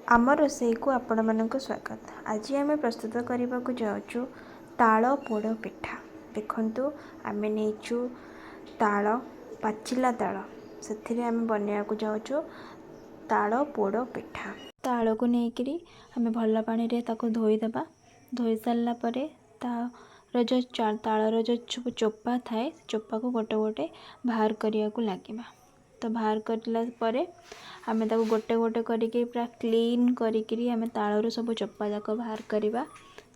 आम रोषे को आपण मानक स्वागत। आज आम प्रस्तुत करने को जाऊँ ताल पोड़ पिठा। देखु आम नहीं ताल पाचिला ताल से आम बनवा को जाऊँ ताल पोड़ पिठा। ताल को लेकिन आम भल पानी धोईदेवा। धोई सारापर तार जो तालर जो चोपा थाए चोपा को गोटे गोटे बाहर करने को लगे। तो बाहर करला आम गोटे गोटे करके पूरा क्लीन करी आम तालू सब चोपा जाक बाहर करवा।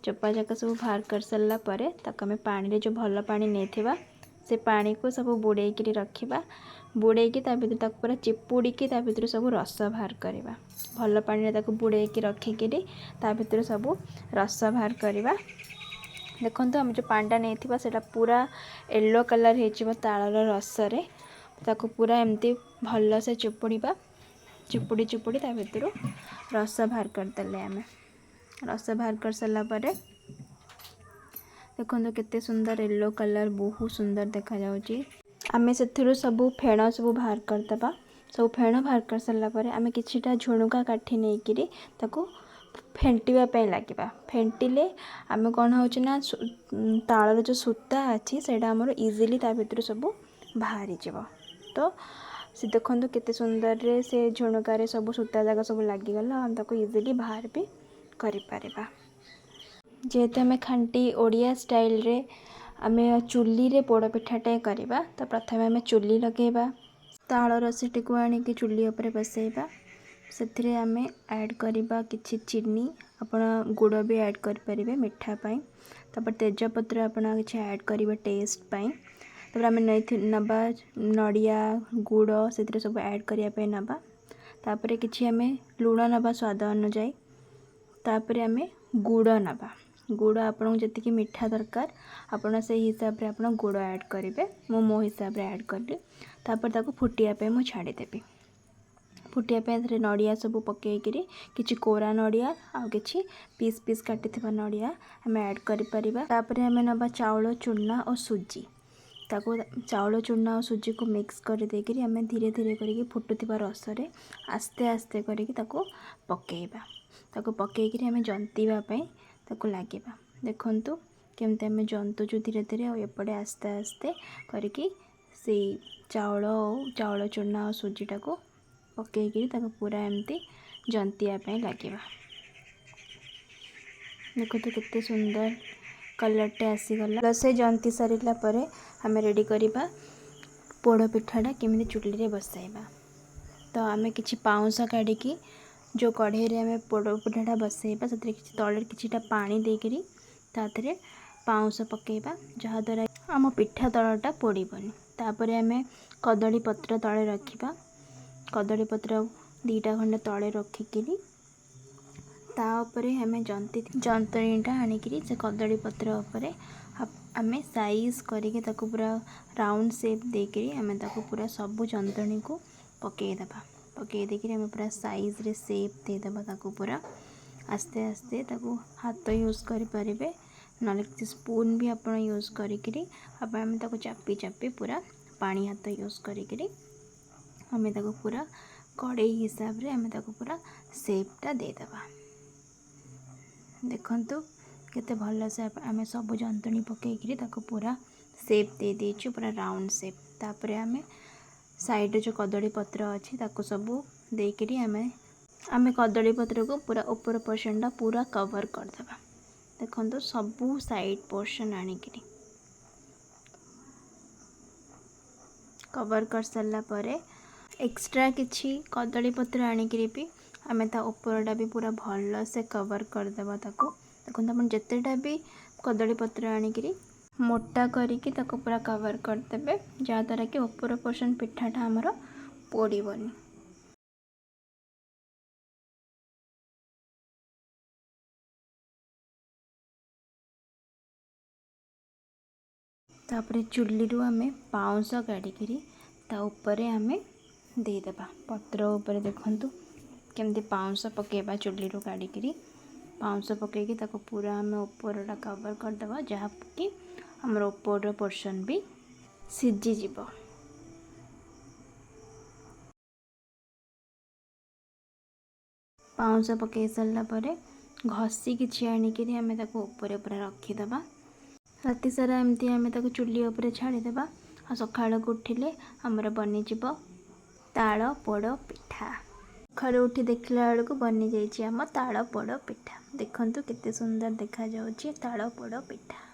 चोपा जाक सब बाहर कर सारापर आम पानी जो भल पानी नहीं से पानी को सब बुड़े रखा। बुड़े भर पूरा चिपुड़ी भर सब रस बाहर करवा। भल पानी बुड़े रखिकी भर सब रस बाहर करवा। देखो आम जो पानी नहीं से पूरा येलो कलर हो तालर रस ताको पूरा एमती भल से चिपुड़ा। चिपुड़ी चिपुड़ी भर रस बाहर करदे। आम रस बाहर कर सारापर देखो केते सुंदर येलो कलर बहुत सुंदर देखा जाउची। आम से सब फेण सब बाहर करदे। सब फेण बाहर कर सारापर आम किछिटा झुणुका काठी नहीं ताको फेंटिया लगे। फेंटिले आम कौन हो तालर जो सूता अच्छी से इजिली भर सब बाहरी जीव। तो से देखो केते सुंदर रे से झुणुकार सब सूता जाक सब लगिगला। हम ताको इजिली बाहर भी करिपरिबा। जेहेतु आम खांटी ओडिया स्टाइल रे आम चुली रे पोड़ पिठाटे करवा। तो प्रथम आम चुली लगेबा। ताल रसीटी को आनिकी चुली उपरे बसैबा। से आम ऐड करवा किछि चीनी। आपण गुड़ भी ऐड करें मिठा पाई। तापर तेजपत्र आपण किछि ऐड करेंगे टेस्ट पाई। तापर आम नबा नड़िया गुड़ से सब ऐड करने नबा। तापर किछि आम लुण नबा स्वाद अनुजाई। तापर आम गुड़ नबा। गुड़ आपन जी मिठा दरकार आपन से हिसाब रे आपन गुड़ ऐड करेंगे। मो हिसाब रे ऐड करी। तापर ताको फुटिया पे मु छाड़ीदेवी। फुटिया पे नड़िया सब पकईकरी किछि कोरा नड़िया आ किछि पीस पीस काटी नड़िया आम ऐड करिपरिबा। तापर आम नबा चाउल चूना और सुजी। ताको चाउल चूना और सुजी को मिक्स कर देकरी आम धीरे धीरे करके फुटुथिबा रस रे आस्ते आस्ते करके ताको पकेइबा। ताको पकेइकरी आम जंतीबा पई ताको लागिबा। देखंतु केमते आम जंतुचु धीरे धीरे और एपटे आस्ते आस्ते करके से चाउल चूना और सुजीटा को पकेइकरी ताको पूरा एमती जंतिया पई लागिबा। देखो तो कितने सुंदर कलरटे आसीगला। से जंती सारा पर आम रेडी करवा पोड़ पिठाटा केमी चुली रे बसाइबा। तो आम कि पाउंस काढ़ी जो कढ़ई रे आम पोड़ पिठाटा बसाइबा से तले किछिटा पानी देकरी ताथे पाउंस पकेबा जहाँद्वारा आम पिठा तलटा पोड़बनी। तापर आम कदली पत्र तले रखा। कदली पत्र 2टा खंडे तले रखिकी तापरे आम जंतणीटा आनिकी से कदली पत्र उपरे आम साइज करके ताको पूरा राउंड शेप देकरी आम ताको पूरा सबू जंतणी को पकईदेबा। पकई देकरी आम पूरा साइज रे शेप देदेबा। ताको पूरा आस्ते आस्ते ताको हाथ यूज करें ना स्पून भी आप यूज करी आम ताको चापी चापी पूरा पानी हाथ यूज करी आम ताको पूरा कड़ई हिसाब रे आम ताको पूरा शेपटा देदेबा। देखंतु केते भल से आम सब जंतणी पकईकरी ताको पूरा शेप दे देचु पूरा राउंड शेप। तापर आम साइड जो कदली पत्र अच्छी ताको सब देकरी आम कदली पत्र को पूरा ऊपर पोर्शनटा पूरा कवर करदेबा। देखंतु सबू साइड पोर्शन आनिकी कवर कर सारा पर एक्स्ट्रा किछि कदली पत्र आनिकी भी आम ता ऊपरटा भी पूरा भल से कवर करदेबा। ताको देखो आप जितेटा भी कदली पत्र आनिकी मोटा करके ताको पूरा कवर करदेबे जहाँद्वारा कि ऊपर पोर्शन पिठाटा आमर पोड़बनी। तापर चुली रू आम पाउंस काढ़ी ता ऊपर आम देदेबा पत्र ऊपर। देखंतु केमती पाउंस पकेबा चुली रू काढ़ी पाउंस पकईकी ताको पूरा आम ऊपरटा कवर करदेबा जहाँ कि आमर ऊपर पोर्शन भी सिझी जीव। पाउंश पकई सारा पर घसी किसी आणिकी आम ऊपर पूरा रखीदे। राति सारा एमती आम चुली उपर छाड़ीदे आ सकाळ को उठिले आमर बनीज ताल पोड़ पिठा। सकाळ उठी देखला बेलू बनी जाइए आम ताल पोड़ पिठा। देखु केते सुंदर देखा जाउची ताल पोड़ पिठा।